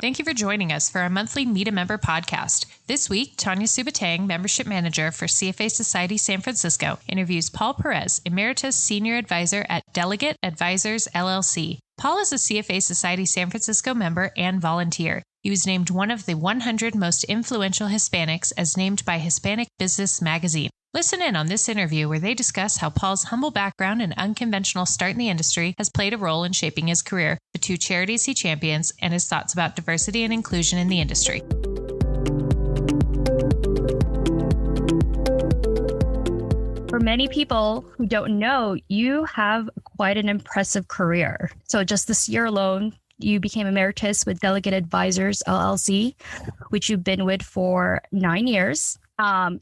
Thank you for joining us for our monthly Meet a Member podcast. This week, Tanya Subatang, Membership Manager for CFA Society San Francisco, interviews Paul Perez, Emeritus Senior Advisor at Delegate Advisors, LLC. Paul is a CFA Society San Francisco member and volunteer. He was named one of the 100 most influential Hispanics as named by Hispanic Business Magazine. Listen in on this interview where they discuss how Paul's humble background and unconventional start in the industry has played a role in shaping his career, the 2 charities he champions, and his thoughts about diversity and inclusion in the industry. For many people who don't know, you have quite an impressive career. So just this year alone, you became Emeritus with Delegate Advisors, LLC, which you've been with for 9 years.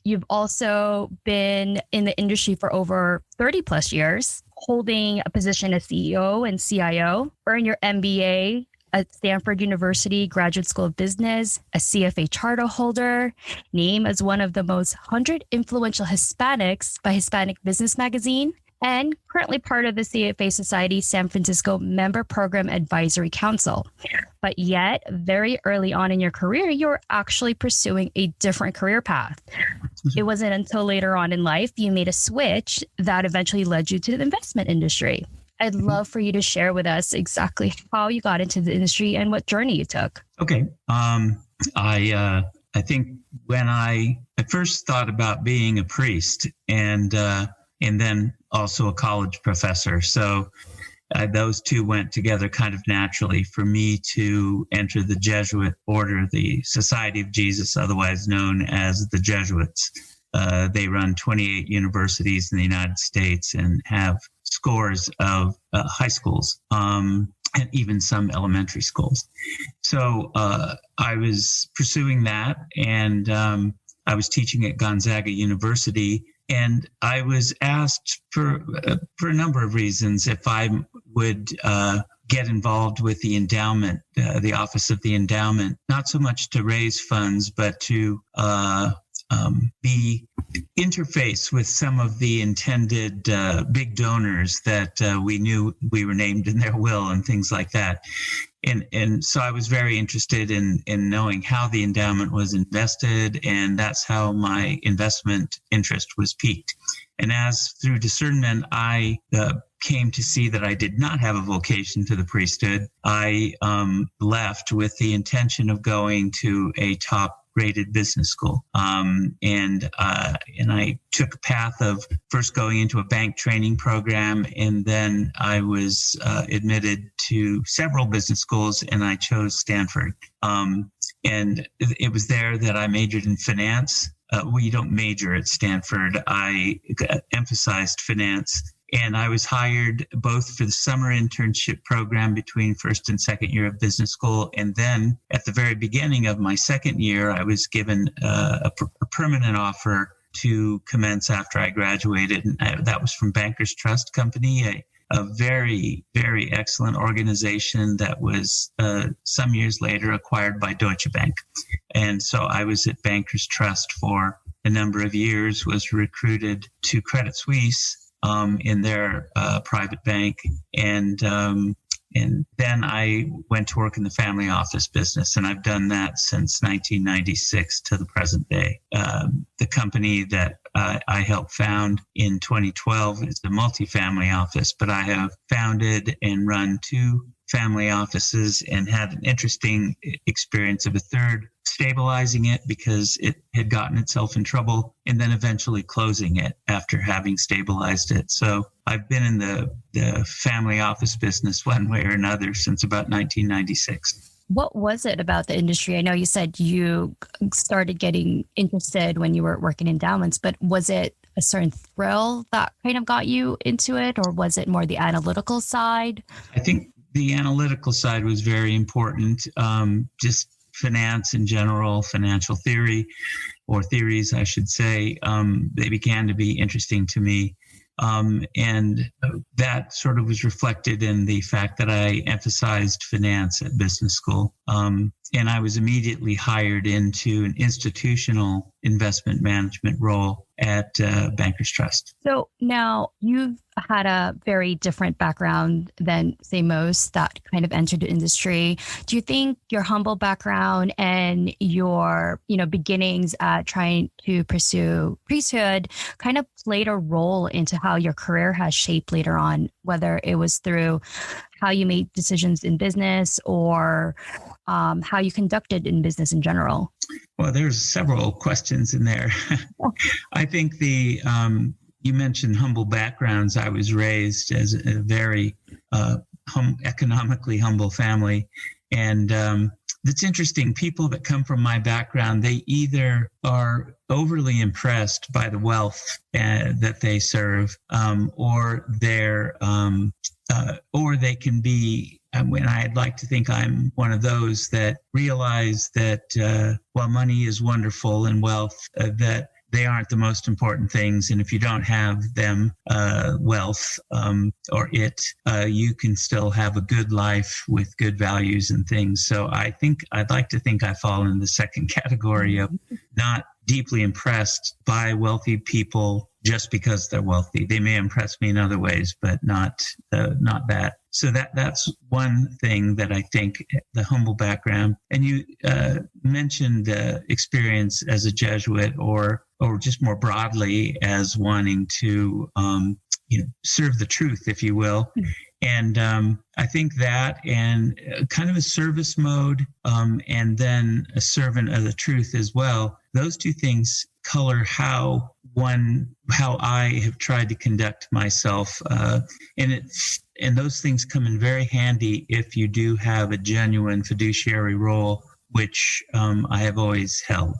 You've also been in the industry for over 30 plus years, holding a position as CEO and CIO, earned your MBA at Stanford University Graduate School of Business, a CFA charter holder, named as one of the most 100 influential Hispanics by Hispanic Business Magazine, and currently part of the CFA Society San Francisco Member Program Advisory Council. But yet, very early on in your career, you were actually pursuing a different career path. It wasn't until later on in life you made a switch that eventually led you to the investment industry. I'd love for you to share with us exactly how you got into the industry and what journey you took. Okay. I think when I first thought about being a priest and then also a college professor. So those two went together kind of naturally for me to enter the Jesuit order, the Society of Jesus, otherwise known as the Jesuits. They run 28 universities in the United States and have scores of high schools and even some elementary schools. So I was pursuing that, and I was teaching at Gonzaga University. And I was asked for a number of reasons if I would get involved with the endowment, the Office of the Endowment, not so much to raise funds, but to be interface with some of the intended big donors that we knew we were named in their will and things like that. And so I was very interested in knowing how the endowment was invested, and that's how my investment interest was piqued. And as through discernment, I came to see that I did not have a vocation to the priesthood. I left with the intention of going to a top-rated business school. And I took a path of first going into a bank training program, and then I was admitted to several business schools, and I chose Stanford. And it was there that I majored in finance. You don't major at Stanford. I emphasized finance. And I was hired both for the summer internship program between first and second year of business school. And then at the very beginning of my second year, I was given a permanent offer to commence after I graduated. And that was from Bankers Trust Company, a very, very excellent organization that was some years later acquired by Deutsche Bank. And so I was at Bankers Trust for a number of years, was recruited to Credit Suisse in their private bank. And then I went to work in the family office business, and I've done that since 1996 to the present day. The company that I helped found in 2012 is the multifamily office, but I have founded and run 2 family offices and had an interesting experience of a third, stabilizing it because it had gotten itself in trouble, and then eventually closing it after having stabilized it. So I've been in the family office business one way or another since about 1996. What was it about the industry? I know you said you started getting interested when you were working endowments, but was it a certain thrill that kind of got you into it, or was it more the analytical side? I think the analytical side was very important. Just finance in general, financial theory, or theories, I should say, they began to be interesting to me. And that sort of was reflected in the fact that I emphasized finance at business school. And I was immediately hired into an institutional investment management role at Bankers Trust. So now you've had a very different background than, say, most that kind of entered the industry. Do you think your humble background and your, beginnings at trying to pursue priesthood kind of played a role into how your career has shaped later on, whether it was through how you made decisions in business or how you conducted in business in general? Well, there's several questions in there. I think you mentioned humble backgrounds. I was raised as a very economically humble family. And it's interesting, people that come from my background, they either are overly impressed by the wealth that they serve, or they can be, and I'd like to think I'm one of those that realize that while money is wonderful and wealth, that they aren't the most important things. And if you don't have them, wealth or you can still have a good life with good values and things. So I'd like to think I fall in the second category of not deeply impressed by wealthy people just because they're wealthy. They may impress me in other ways, but not that. So that's one thing that I think, the humble background. And you mentioned experience as a Jesuit or just more broadly as wanting to serve the truth, if you will. And I think that and kind of a service mode and then a servant of the truth as well. Those two things color how I have tried to conduct myself. And those things come in very handy if you do have a genuine fiduciary role, which I have always held.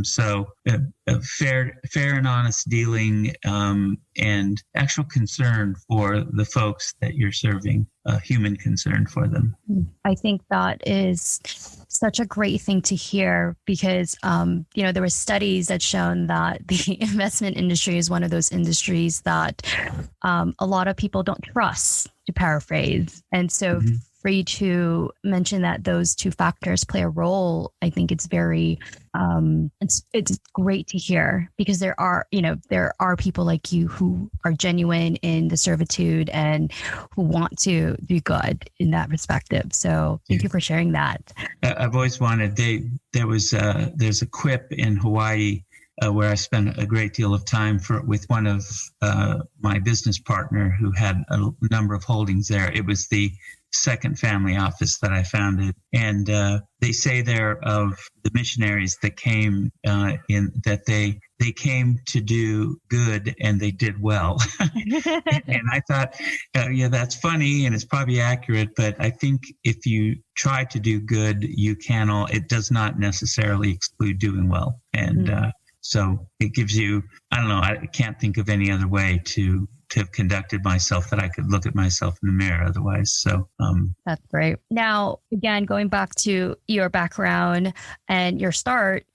So a fair and honest dealing and actual concern for the folks that you're serving, human concern for them. I think that is such a great thing to hear because, there were studies that shown that the investment industry is one of those industries that a lot of people don't trust, to paraphrase. And so for you to mention that those two factors play a role, I think it's very, it's great to hear because there are people like you who are genuine in the servitude and who want to do good in that perspective. So thank you for sharing that. I've always wanted, there's a quip in Hawaii where I spent a great deal of time with one of my business partner who had a number of holdings there. It was the second family office that I founded. And they say there of the missionaries that came that they came to do good and they did well. And I thought, that's funny and it's probably accurate, but I think if you try to do good, it does not necessarily exclude doing well. And so it gives you, I don't know, I can't think of any other way to have conducted myself that I could look at myself in the mirror otherwise. So that's great. Now, again, going back to your background and your start,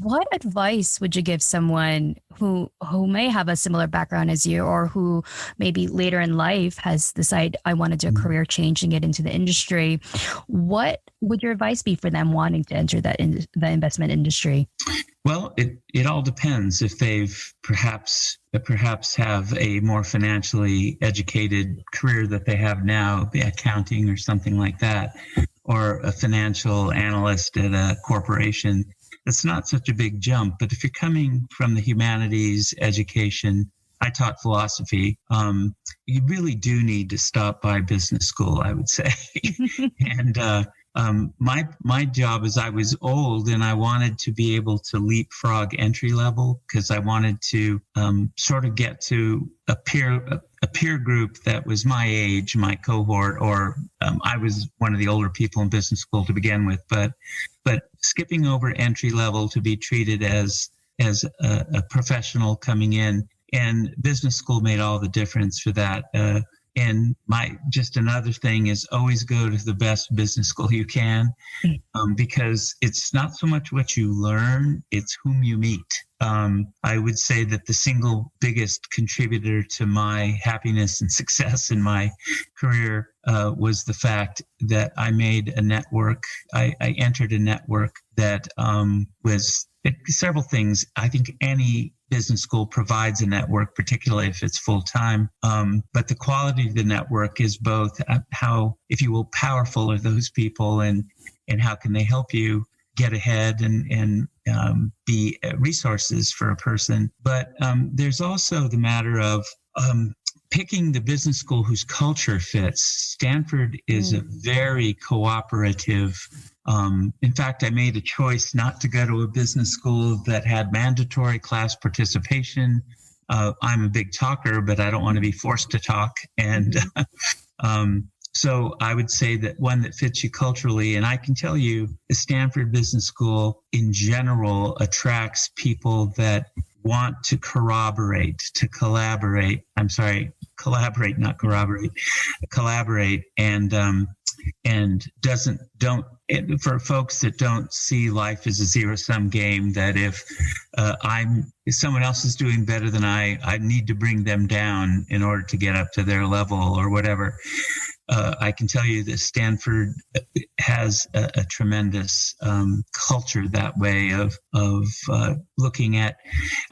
what advice would you give someone who may have a similar background as you, or who maybe later in life has decided, I want to do a career change and get into the industry? What would your advice be for them wanting to enter the investment industry? Well, it all depends. If they've perhaps have a more financially educated career that they have now, be accounting or something like that, or a financial analyst at a corporation, it's not such a big jump. But if you're coming from the humanities education, I taught philosophy, you really do need to stop by business school, I would say. And my job is I was old and I wanted to be able to leapfrog entry level because I wanted to sort of get to a peer group that was my age, my cohort, or I was one of the older people in business school to begin with, but skipping over entry level to be treated as a professional coming in, and business school made all the difference for that. And just another thing is always go to the best business school you can, because it's not so much what you learn, it's whom you meet. I would say that the single biggest contributor to my happiness and success in my career was the fact that I made a network. I entered a network that was several things. I think any business school provides a network, particularly if it's full time. But the quality of the network is both how, if you will, powerful are those people, and how can they help you get ahead and be resources for a person. But there's also the matter of picking the business school whose culture fits. Stanford is a very cooperative. In fact, I made a choice not to go to a business school that had mandatory class participation. I'm a big talker, but I don't want to be forced to talk. And so I would say that one that fits you culturally. And I can tell you, the Stanford Business School in general attracts people that want to collaborate, not corroborate, collaborate, and for folks that don't see life as a zero-sum game, that if someone else is doing better than I need to bring them down in order to get up to their level or whatever. I can tell you that Stanford has a tremendous culture that way of looking at.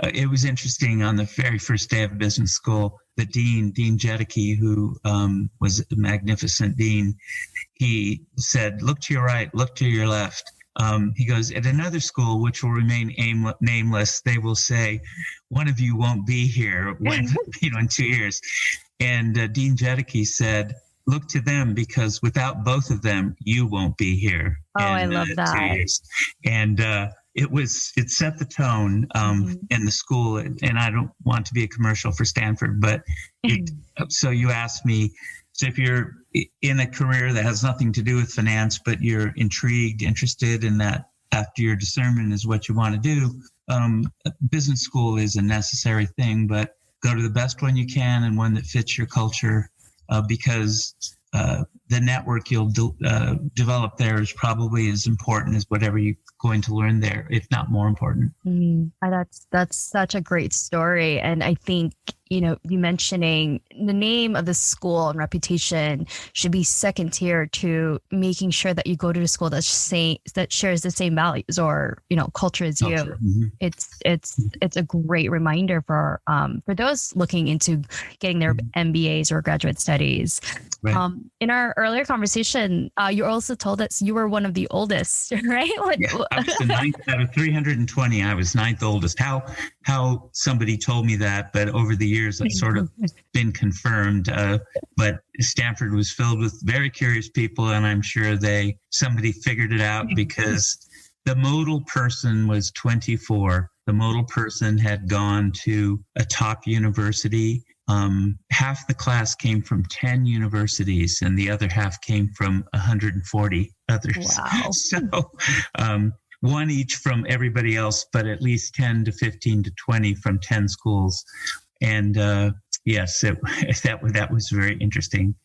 It was interesting on the very first day of business school, the Dean Jedicke, who was a magnificent dean, he said, "Look to your right, look to your left." He goes, "At another school, which will remain nameless, they will say, one of you won't be here in 2 years." And Dean Jedicke said, "Look to them, because without both of them, you won't be here." I love that. 2 years. And it set the tone in the school. And I don't want to be a commercial for Stanford, but so you asked me, so if you're in a career that has nothing to do with finance, but you're interested in that after your discernment is what you want to do, business school is a necessary thing, but go to the best one you can and one that fits your culture. Because the network you'll develop there is probably as important as whatever you're going to learn there, if not more important. That's such a great story. And I think, you mentioning the name of the school and reputation should be second tier to making sure that you go to a school that shares the same values or, culture as you. Mm-hmm. It's a great reminder for those looking into getting their MBAs or graduate studies. Right. In our earlier conversation, you also told us you were one of the oldest, right? I was the ninth out of 320. I was ninth oldest. How somebody told me that, but over the years, it's sort of been confirmed. But Stanford was filled with very curious people, and I'm sure somebody figured it out, because the modal person was 24. The modal person had gone to a top university. Half the class came from 10 universities, and the other half came from 140 others. Wow. So one each from everybody else, but at least 10 to 15 to 20 from 10 schools. And yes, that was very interesting.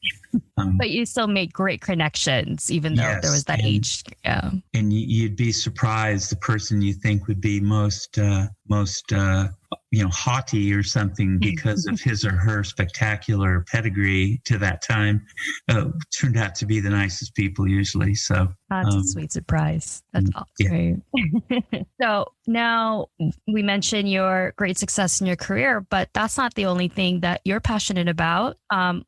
But you still made great connections, even though there was that age. Yeah. And you'd be surprised, the person you think would be most haughty or something because of his or her spectacular pedigree to that time, turned out to be the nicest people usually. So that's a sweet surprise. That's great. So now we mentioned your great success in your career, but that's not the only thing that you're passionate about.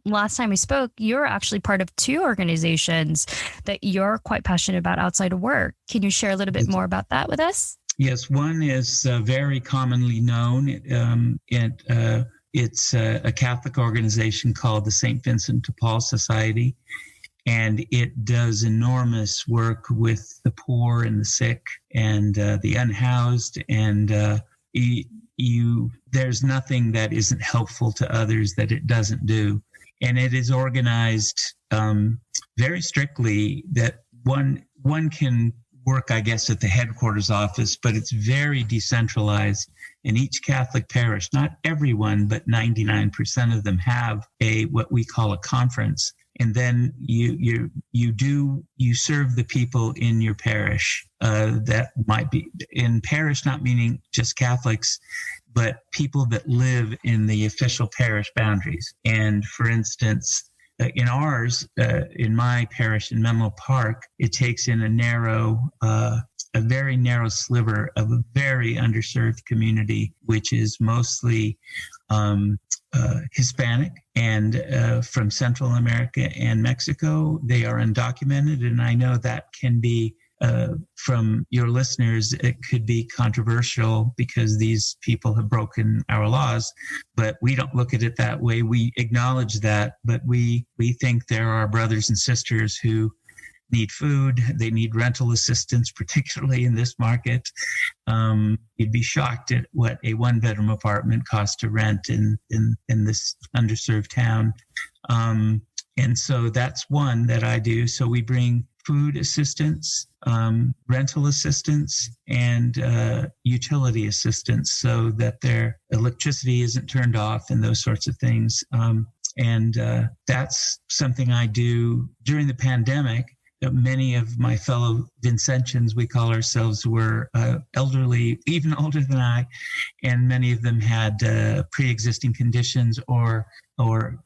Last time we spoke, you were actually part of 2 organizations that you're quite passionate about outside of work. Can you share a little bit more about that with us? Yes, one is very commonly known. It's a Catholic organization called the St. Vincent de Paul Society, and it does enormous work with the poor and the sick and the unhoused. And there's nothing that isn't helpful to others that it doesn't do. And it is organized very strictly that one can work, I guess, at the headquarters office, but it's very decentralized. In each Catholic parish, not everyone, but 99% of them have what we call a conference. And then you serve the people in your parish. That might be in parish, not meaning just Catholics, but people that live in the official parish boundaries. And for instance, in ours, in my parish in Menlo Park, it takes in a narrow very narrow sliver of a very underserved community, which is mostly Hispanic and from Central America and Mexico. They are undocumented, and I know that can be, from your listeners, it could be controversial because these people have broken our laws, but we don't look at it that way. We acknowledge that, but we think there are brothers and sisters who need food. They need rental assistance, particularly in this market. You'd be shocked at what a one-bedroom apartment costs to rent in this underserved town. And so that's one that I do. So we bring food assistance, rental assistance, and utility assistance so that their electricity isn't turned off and those sorts of things. And that's something I do during the pandemic. Many of my fellow Vincentians, we call ourselves, were elderly, even older than I, and many of them had pre-existing conditions or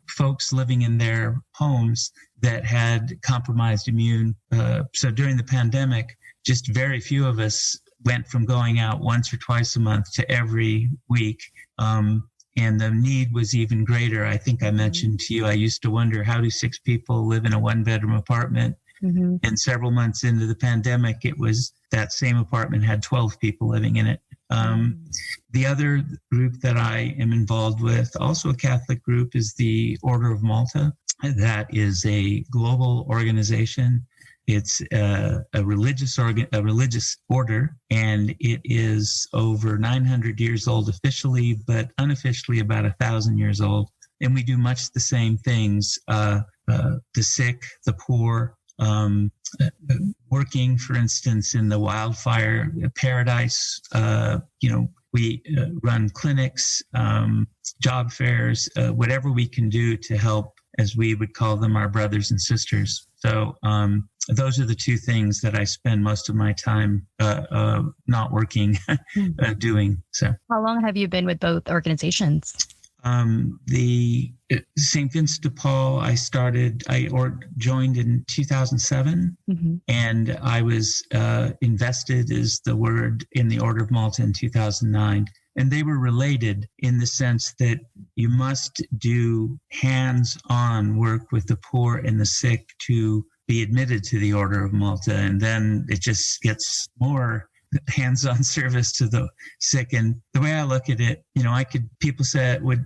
folks living in their homes that had compromised immune. So during the pandemic, just very few of us went from going out once or twice a month to every week. And the need was even greater. I think I mentioned to you, I used to wonder, how do 6 people live in a one-bedroom apartment? Mm-hmm. And several months into the pandemic, it was that same apartment had 12 people living in it. The other group that I am involved with, also a Catholic group, is the Order of Malta. That is a global organization. It's a religious order, and it is over 900 years old officially, but unofficially about 1,000 years old. And we do much the same things, the sick, the poor, working, for instance, in the wildfire paradise. We run clinics, job fairs, whatever we can do to help, as we would call them, our brothers and sisters. So those are the 2 things that I spend most of my time not working doing. So, how long have you been with both organizations? The St. Vincent de Paul, I joined in 2007, mm-hmm. and I was invested, is the word, in the Order of Malta in 2009. And they were related in the sense that you must do hands-on work with the poor and the sick to be admitted to the Order of Malta. And then it just gets more hands-on service to the sick. And the way I look at it, people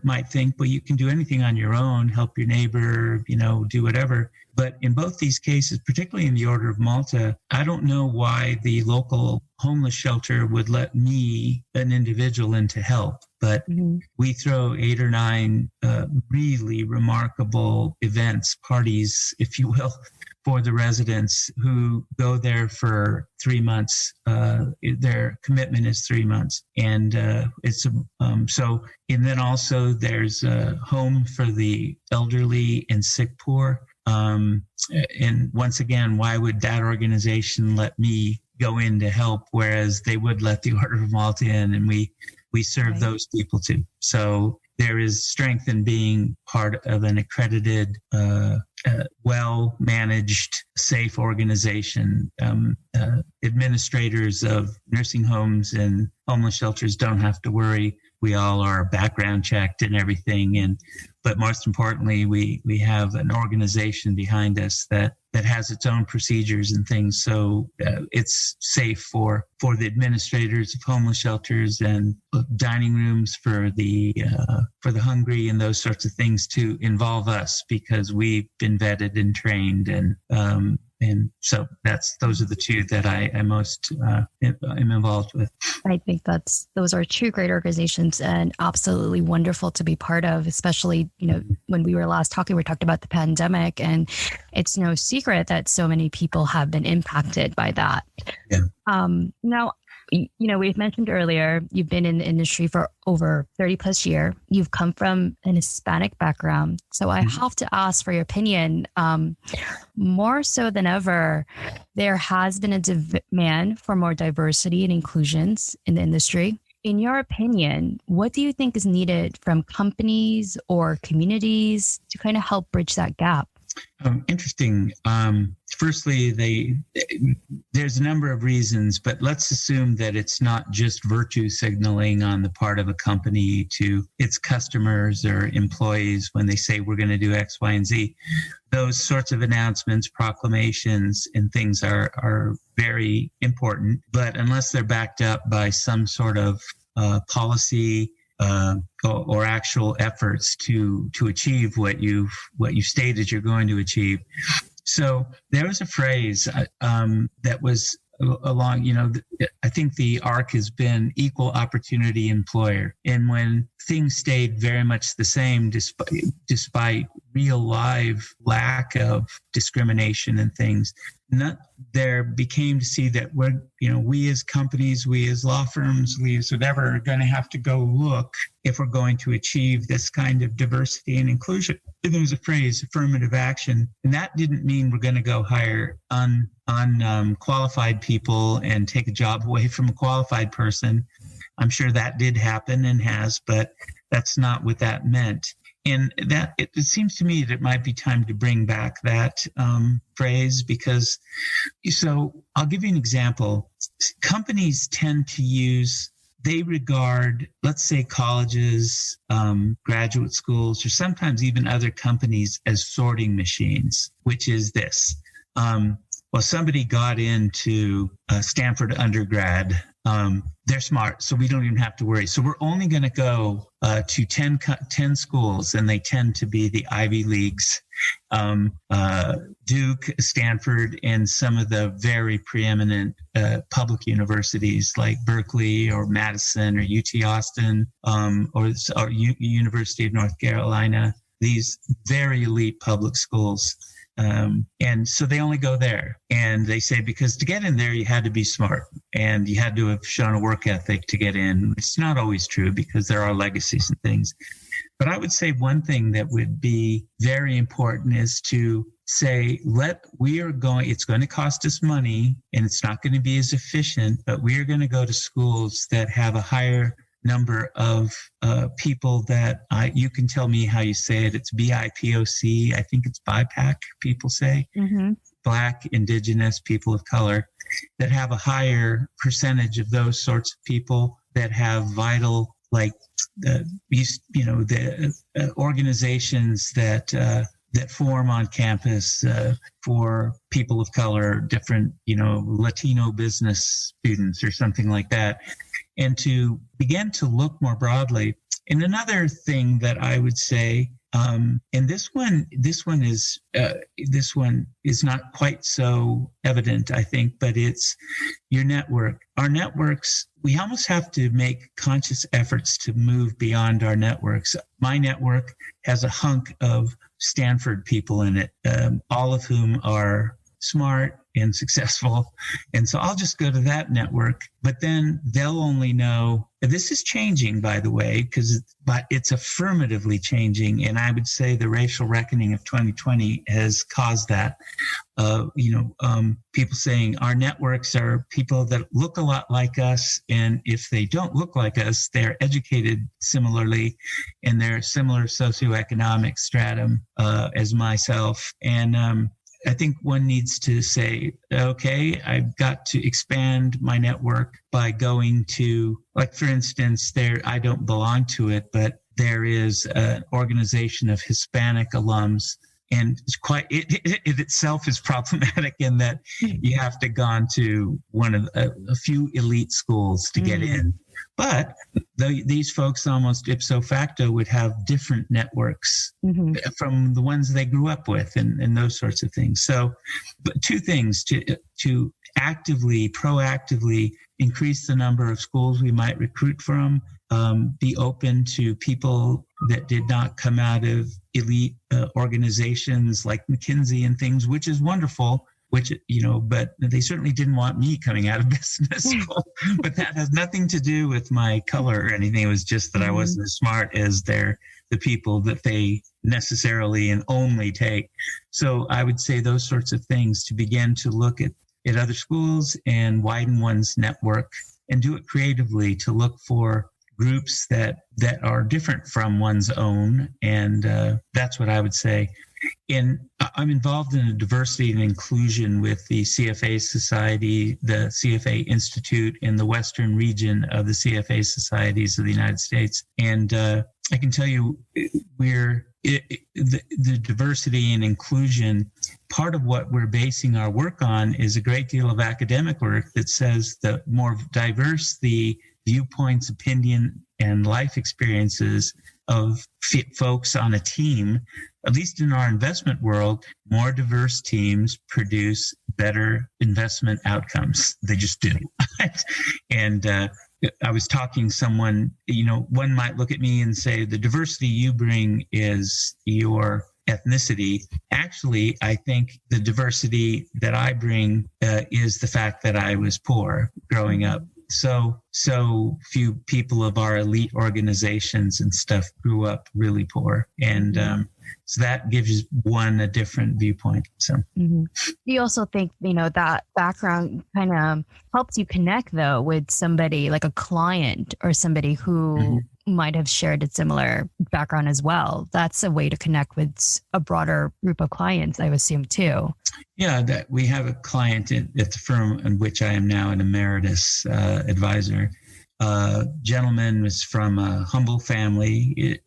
might think, well, you can do anything on your own, help your neighbor, do whatever. But in both these cases, particularly in the Order of Malta, I don't know why the local homeless shelter would let me, an individual, in to help. But mm-hmm. we throw 8 or 9 really remarkable events, parties, if you will, for the residents who go there for 3 months. Their commitment is 3 months. And and then also there's a home for the elderly and sick poor. And once again, why would that organization let me go in to help, whereas they would let the Order of Malta in, and we serve those people too. So there is strength in being part of an accredited, well-managed, safe organization. Administrators of nursing homes and homeless shelters don't have to worry. We all are background checked and everything. But most importantly, we have an organization behind us that has its own procedures and things. So it's safe for the administrators of homeless shelters, and dining rooms for the hungry and those sorts of things to involve us, because we've been vetted and trained. And so those are the 2 that I most am involved with. I think those are 2 great organizations and absolutely wonderful to be part of, especially, when we were last talking, we talked about the pandemic, and it's no secret that so many people have been impacted by that. Yeah. Now, we've mentioned earlier, you've been in the industry for over 30 plus years. You've come from an Hispanic background. So I have to ask for your opinion. More so than ever, there has been a demand for more diversity and inclusions in the industry. In your opinion, what do you think is needed from companies or communities to kind of help bridge that gap? Interesting. Firstly, there's a number of reasons, but let's assume that it's not just virtue signaling on the part of a company to its customers or employees when they say we're going to do X, Y, and Z. Those sorts of announcements, proclamations, and things are very important, but unless they're backed up by some sort of policy or actual efforts to achieve what you've stated you're going to achieve. So there was a phrase that was along, I think the arc has been equal opportunity employer. And when things stayed very much the same, despite real live lack of discrimination and things, there became to see that we as companies, we as law firms, we as whatever are going to have to go look if we're going to achieve this kind of diversity and inclusion. There was a phrase, affirmative action, and that didn't mean we're going to go hire unqualified people and take a job away from a qualified person. I'm sure that did happen and has, but that's not what that meant. And that it seems to me that it might be time to bring back that phrase because, so I'll give you an example. Companies tend to they regard, let's say colleges, graduate schools, or sometimes even other companies as sorting machines, which is this. Somebody got into Stanford undergrad. They're smart, so we don't even have to worry. So we're only going to go to 10 schools, and they tend to be the Ivy Leagues, Duke, Stanford, and some of the very preeminent public universities like Berkeley or Madison or UT Austin or University of North Carolina, these very elite public schools. And so they only go there, and they say because to get in there you had to be smart and you had to have shown a work ethic to get in. It's not always true because there are legacies and things, but I would say one thing that would be very important is to say it's going to cost us money and it's not going to be as efficient, but we are going to go to schools that have a higher number of people that you can tell me how you say it. It's BIPOC. I think it's BIPAC, people say. Mm-hmm. Black, Indigenous, people of color, that have a higher percentage of those sorts of people that have vital, like the organizations that form on campus for people of color, different, Latino business students or something like that. And to begin to look more broadly. And another thing that I would say, and this one is not quite so evident, I think, but it's your network. Our networks, we almost have to make conscious efforts to move beyond our networks. My network has a hunk of Stanford people in it, all of whom are smart and successful. And so I'll just go to that network, but then they'll only know, this is changing, by the way, but it's affirmatively changing. And I would say the racial reckoning of 2020 has caused that. People saying our networks are people that look a lot like us. And if they don't look like us, they're educated similarly and they're similar socioeconomic stratum as myself. And I think one needs to say, okay, I've got to expand my network by going to, like, for instance, I don't belong to it, but there is an organization of Hispanic alums. And it itself is problematic in that you have to gone to one of a few elite schools to get in. But these folks almost ipso facto would have different networks from the ones they grew up with and those sorts of things. So, but two things, to proactively increase the number of schools we might recruit from, be open to people that did not come out of elite organizations like McKinsey and things, which is wonderful, but they certainly didn't want me coming out of business school. But that has nothing to do with my color or anything. It was just that I wasn't as smart as the people that they necessarily and only take. So I would say those sorts of things, to begin to look at other schools and widen one's network and do it creatively, to look for groups that are different from one's own. And that's what I would say. and I'm involved in a diversity and inclusion with the CFA Society, the CFA Institute in the Western region of the CFA Societies of the United States. And I can tell you, the diversity and inclusion, part of what we're basing our work on is a great deal of academic work that says the more diverse the viewpoints, opinion, and life experiences of folks on a team, at least in our investment world, more diverse teams produce better investment outcomes. They just do. And I was talking to someone, one might look at me and say, the diversity you bring is your ethnicity. Actually, I think the diversity that I bring is the fact that I was poor growing up. So few people of our elite organizations and stuff grew up really poor. And so that gives one a different viewpoint. So you also think, that background kind of helps you connect, though, with somebody like a client or somebody who might have shared a similar background as well. That's a way to connect with a broader group of clients, I would assume, too. Yeah, that we have a client at the firm in which I am now an emeritus advisor. Gentleman was from a humble family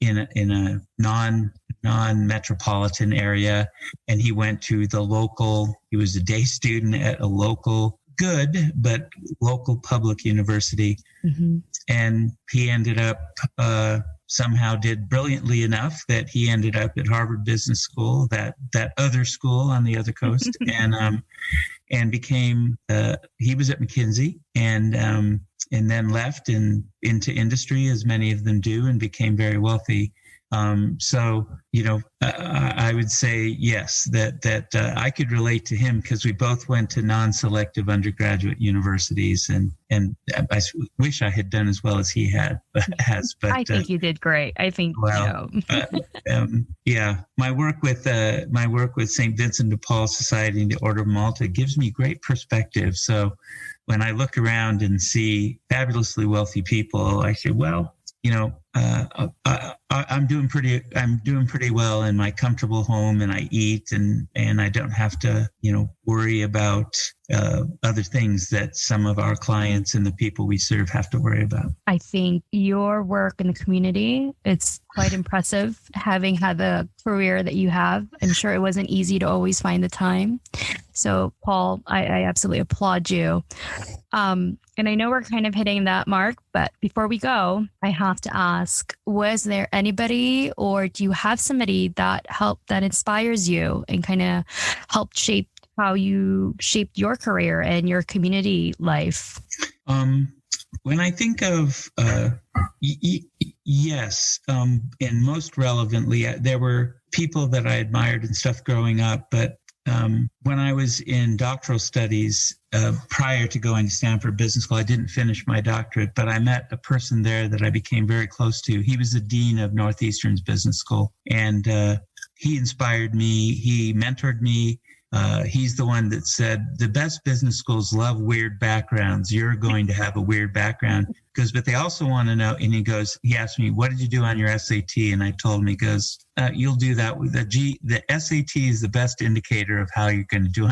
in a non-metropolitan area, and he went to he was a day student at a local public university. And he ended up somehow did brilliantly enough that he ended up at Harvard Business School, that other school on the other coast, and became he was at McKinsey and then left into industry, as many of them do, and became very wealthy. I would say yes, that I could relate to him because we both went to non-selective undergraduate universities, and I wish I had done as well as he has. But I think you did great. I think my work with St. Vincent de Paul Society and the Order of Malta gives me great perspective. So when I look around and see fabulously wealthy people, I say, well, I'm doing pretty well in my comfortable home, and I eat and I don't have to, worry about other things that some of our clients and the people we serve have to worry about. I think your work in the community, it's quite impressive having had the career that you have. I'm sure it wasn't easy to always find the time. So Paul, I absolutely applaud you. And I know we're kind of hitting that mark, but before we go, I have to ask, was there anybody, or do you have somebody that inspires you and kind of helped shape how you shaped your career and your community life? When I think of, yes, and most relevantly, there were people that I admired and stuff growing up, but when I was in doctoral studies, prior to going to Stanford Business School, I didn't finish my doctorate, but I met a person there that I became very close to. He was the dean of Northeastern's Business School, and he inspired me. He mentored me. He's the one that said, the best business schools love weird backgrounds. You're going to have a weird background. But they also want to know, and he asked me, what did you do on your SAT? And I told him, he goes, you'll do that with the SAT is the best indicator of how you're going to do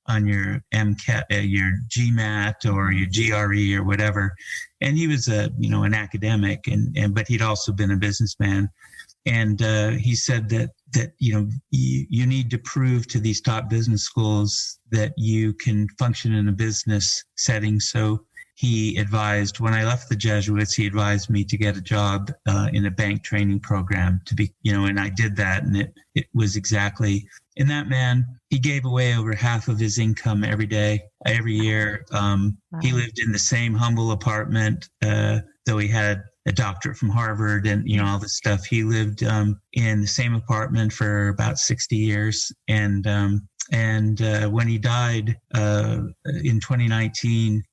on your MCAT, your GMAT or your GRE or whatever. And he was an academic, but he'd also been a businessman. And he said that you need to prove to these top business schools that you can function in a business setting. So he advised, when I left the Jesuits, he advised me to get a job in a bank training program to be, and I did that, and it was exactly. And that man, he gave away over half of his income every year. Wow. He lived in the same humble apartment, though he had a doctorate from Harvard and, all this stuff. He lived in the same apartment for about 60 years. And when he died in 2019,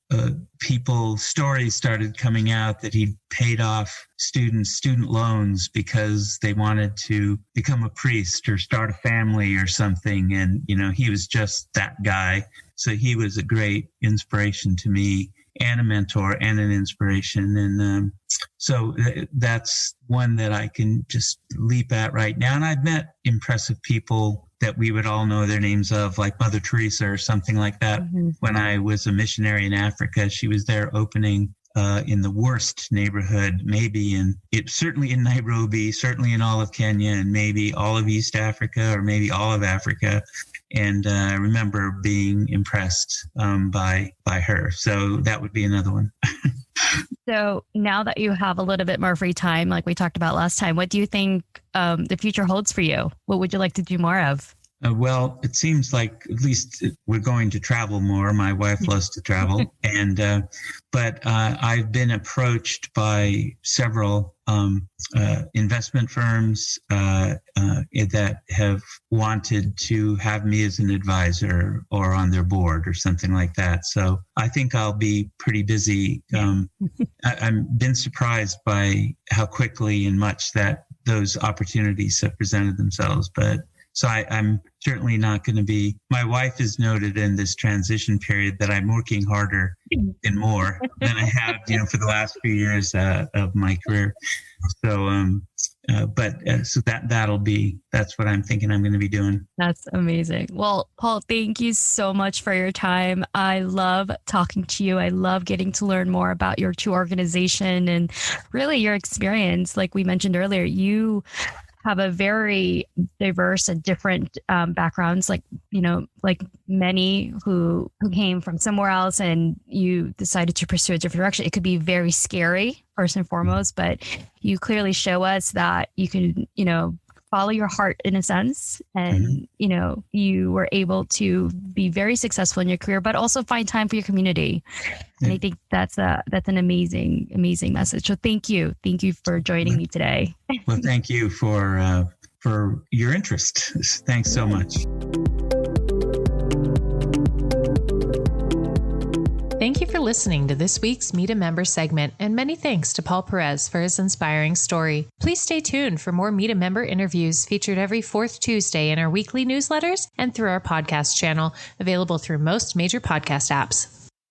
stories started coming out that he'd paid off student loans because they wanted to become a priest or start a family or something. And, he was just that guy. So he was a great inspiration to me, and a mentor and an inspiration. And so that's one that I can just leap at right now. And I've met impressive people that we would all know their names of, like Mother Teresa or something like that. Mm-hmm. When I was a missionary in Africa, she was there opening in the worst neighborhood, certainly in Nairobi, certainly in all of Kenya, and maybe all of East Africa, or maybe all of Africa. And I remember being impressed by her. So that would be another one. So now that you have a little bit more free time, like we talked about last time, what do you think the future holds for you? What would you like to do more of? Well, it seems like at least we're going to travel more. My wife loves to travel, but I've been approached by several investment firms that have wanted to have me as an advisor or on their board or something like that. So I think I'll be pretty busy. I've been surprised by how quickly and much that those opportunities have presented themselves, but. So I'm certainly not going to be. My wife has noted in this transition period that I'm working harder and more than I have, for the last few years of my career. So, so that's what I'm thinking I'm going to be doing. That's amazing. Well, Paul, thank you so much for your time. I love talking to you. I love getting to learn more about your two organization and really your experience. Like we mentioned earlier, you have a very diverse and different backgrounds, like many who came from somewhere else and you decided to pursue a different direction. It could be very scary, first and foremost, but you clearly show us that you can, follow your heart in a sense. And, you were able to be very successful in your career, but also find time for your community. And I think that's an amazing, amazing message. So thank you. Thank you for joining me today. Well, thank you for your interest. Thanks so much. Thank you for listening to this week's Meet a Member segment, and many thanks to Paul Perez for his inspiring story. Please stay tuned for more Meet a Member interviews featured every fourth Tuesday in our weekly newsletters and through our podcast channel, available through most major podcast apps.